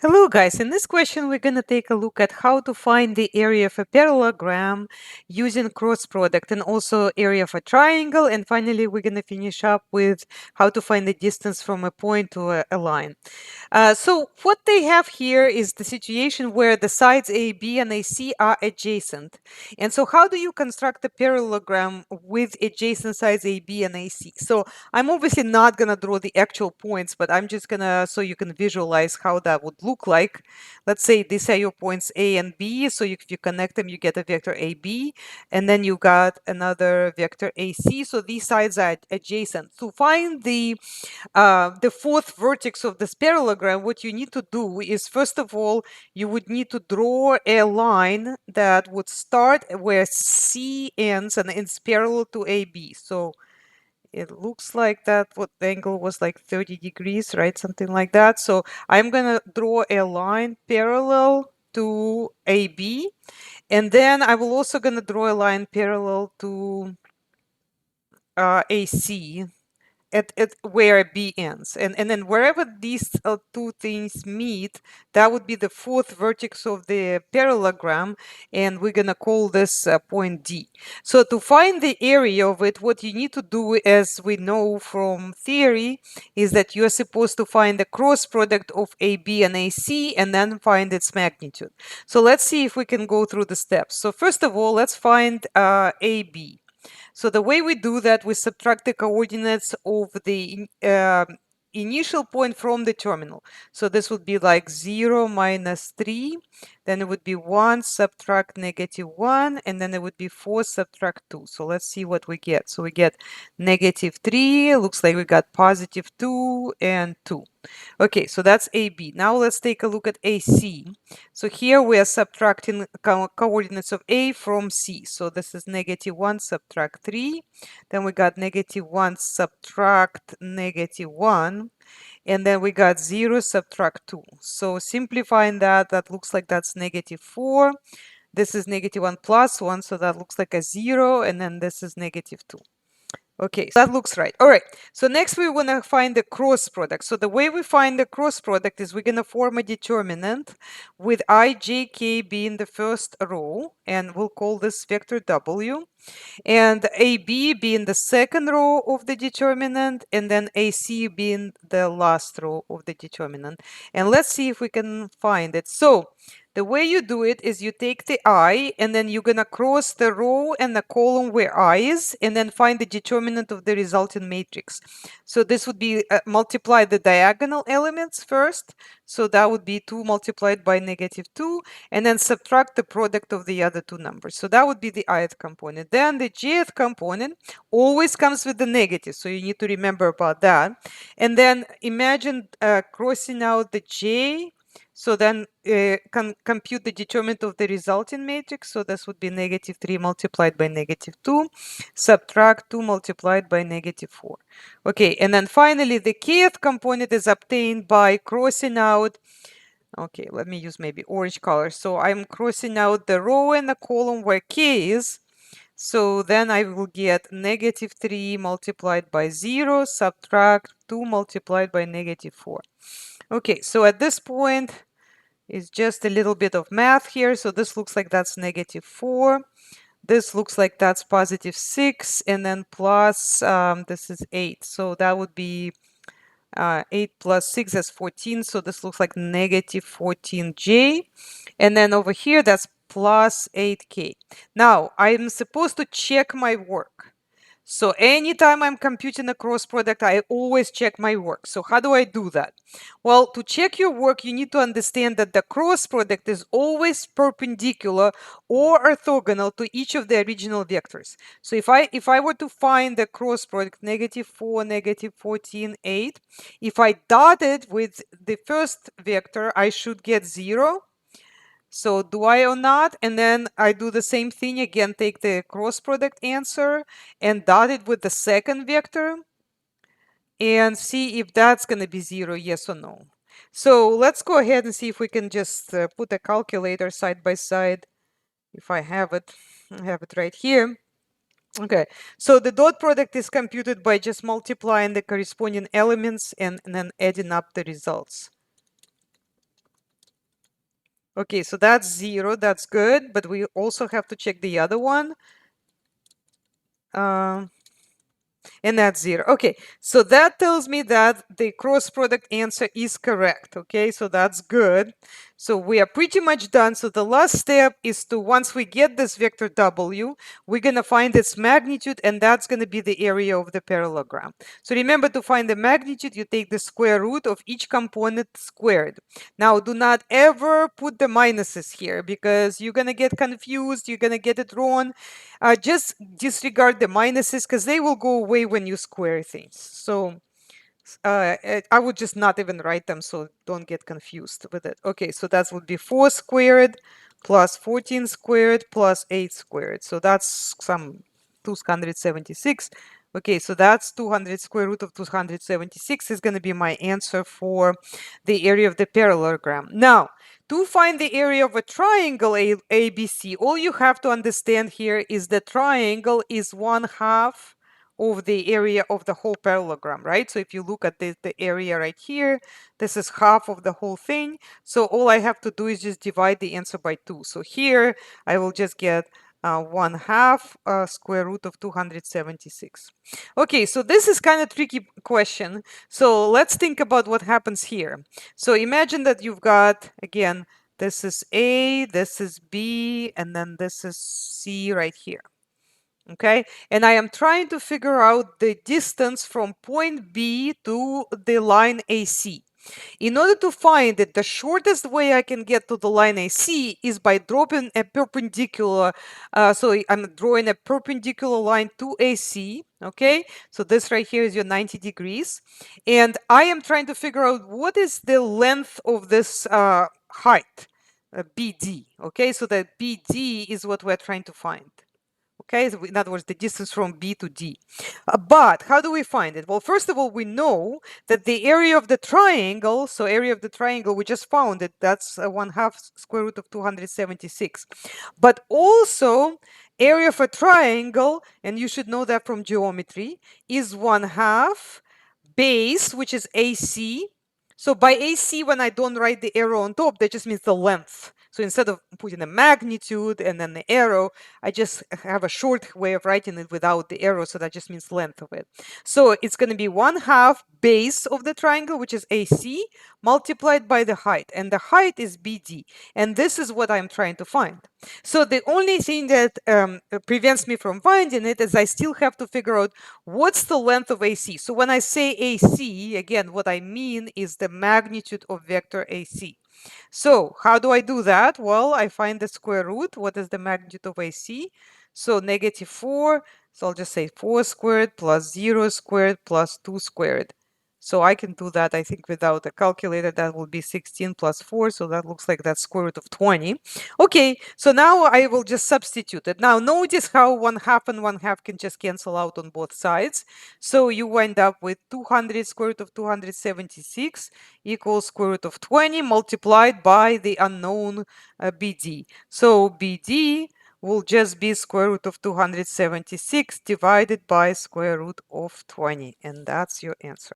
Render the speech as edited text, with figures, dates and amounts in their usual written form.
Hello guys, in this question we're going to take a look at how to find the area of a parallelogram using cross product and also area of a triangle, and finally we're going to finish up with how to find the distance from a point to a line. So what they have here is the situation where the sides AB and AC are adjacent. And so how do you construct a parallelogram with adjacent sides AB and AC? So I'm obviously not going to draw the actual points, but I'm just going to, so you can visualize how that would look like. Let's say these are your points A and B. So if you connect them, you get a vector AB, and then you got another vector AC. So these sides are adjacent. To find the fourth vertex of this parallelogram, what you need to do is, first of all, you would need to draw a line that would start where C ends and it's parallel to AB. So it looks like that what the angle was like 30 degrees, right? Something like that. So I'm going to draw a line parallel to AB. And then I will also going to draw a line parallel to AC at where B ends. And then wherever these two things meet, that would be the fourth vertex of the parallelogram, and we're going to call this point D. So to find the area of it, what you need to do, as we know from theory, is that you're supposed to find the cross product of AB and AC and then find its magnitude. So let's see if we can go through the steps. So first of all, let's find AB. So the way we do that, we subtract the coordinates of the initial point from the terminal. So this would be like 0 minus 3, then it would be 1 subtract negative 1, and then it would be 4 subtract 2. So let's see what we get. So we get negative 3, looks like we got positive 2 and 2. Okay, so that's AB. Now let's take a look at AC. So here we are subtracting coordinates of A from C. So this is negative 1 subtract 3. Then we got negative 1 subtract negative 1. And then we got 0 subtract 2. So simplifying that, that looks like that's negative 4. This is negative 1 plus 1, so that looks like a 0. And then this is negative 2. Okay, so that looks right. All right, so next we want to find the cross product. So the way we find the cross product is we're going to form a determinant with I, j, k being the first row, and we'll call this vector W, and AB being the second row of the determinant, and then AC being the last row of the determinant. And let's see if we can find it. So the way you do it is you take the I, and then you're going to cross the row and the column where I is, and then find the determinant of the resulting matrix. So this would be multiply the diagonal elements first. So that would be 2 multiplied by negative 2, and then subtract the product of the other two numbers. So that would be the ith component. Then the jth component always comes with the negative, so you need to remember about that. And then imagine crossing out the j. So then compute the determinant of the resulting matrix. So this would be negative 3 multiplied by negative 2, subtract 2 multiplied by negative 4. Okay, and then finally the kth component is obtained by crossing out. Okay, let me use maybe orange color. So I'm crossing out the row and the column where k is. So then I will get negative 3 multiplied by 0, subtract 2 multiplied by negative 4. Okay, so at this point, it's just a little bit of math here. So this looks like that's negative 4. This looks like that's positive 6. And then plus, this is 8. So that would be 8 plus 6 is 14. So this looks like negative 14j. And then over here, that's plus 8k. Now, I'm supposed to check my work. So anytime I'm computing a cross product, I always check my work. So how do I do that? Well, to check your work, you need to understand that the cross product is always perpendicular or orthogonal to each of the original vectors. So if I were to find the cross product negative 4, negative 14, 8, if I dot it with the first vector, I should get 0. So do I or not? And then I do the same thing again, take the cross product answer and dot it with the second vector and see if that's going to be 0, yes or no. So let's go ahead and see if we can just put a calculator side by side. If I have it right here. Okay, so the dot product is computed by just multiplying the corresponding elements and then adding up the results. Okay, so that's 0. That's good, but we also have to check the other one. And that's 0. Okay, so that tells me that the cross product answer is correct. Okay, so that's good. So we are pretty much done. So the last step is to, once we get this vector W, we're going to find its magnitude, and that's going to be the area of the parallelogram. So remember, to find the magnitude, you take the square root of each component squared. Now, do not ever put the minuses here, because you're going to get confused. You're going to get it wrong. Just disregard the minuses, because they will go away when you square things. So I would just not even write them, so don't get confused with it. Okay, so that would be 4 squared plus 14 squared plus 8 squared. So that's some 276. Okay, so that's 200 square root of 276 is going to be my answer for the area of the parallelogram. Now, to find the area of a triangle ABC, all you have to understand here is the triangle is 1/2 of the area of the whole parallelogram, right? So if you look at the area right here, this is half of the whole thing. So all I have to do is just divide the answer by 2. So here I will just get 1/2 square root of 276. Okay, so this is kind of tricky question. So let's think about what happens here. So imagine that you've got, again, this is A, this is B, and then this is C right here. Okay, and I am trying to figure out the distance from point B to the line AC. In order to find it, the shortest way I can get to the line AC is by dropping a perpendicular. So I'm drawing a perpendicular line to AC. Okay, so this right here is your 90 degrees. And I am trying to figure out what is the length of this height, BD. Okay, so that BD is what we're trying to find. Okay, so in other words, the distance from B to D. But how do we find it? Well, first of all, we know that the area of the triangle, so area of the triangle, we just found it, that's 1/2 square root of 276. But also, area of a triangle, and you should know that from geometry, is 1/2 base, which is AC. So by AC, when I don't write the arrow on top, that just means the length. So instead of putting a magnitude and then the arrow, I just have a short way of writing it without the arrow. So that just means length of it. So it's going to be 1/2 base of the triangle, which is AC, multiplied by the height. And the height is BD. And this is what I'm trying to find. So the only thing that prevents me from finding it is I still have to figure out what's the length of AC. So when I say AC, again, what I mean is the magnitude of vector AC. So how do I do that? Well, I find the square root. What is the magnitude of AC? So -4. So I'll just say 4 squared plus 0 squared plus 2 squared. So I can do that, I think, without a calculator. That will be 16 plus 4. So that looks like that's square root of 20. Okay, so now I will just substitute it. Now notice how 1/2 and 1/2 can just cancel out on both sides. So you wind up with 200 square root of 276 equals square root of 20 multiplied by the unknown BD. So BD will just be square root of 276 divided by square root of 20. And that's your answer.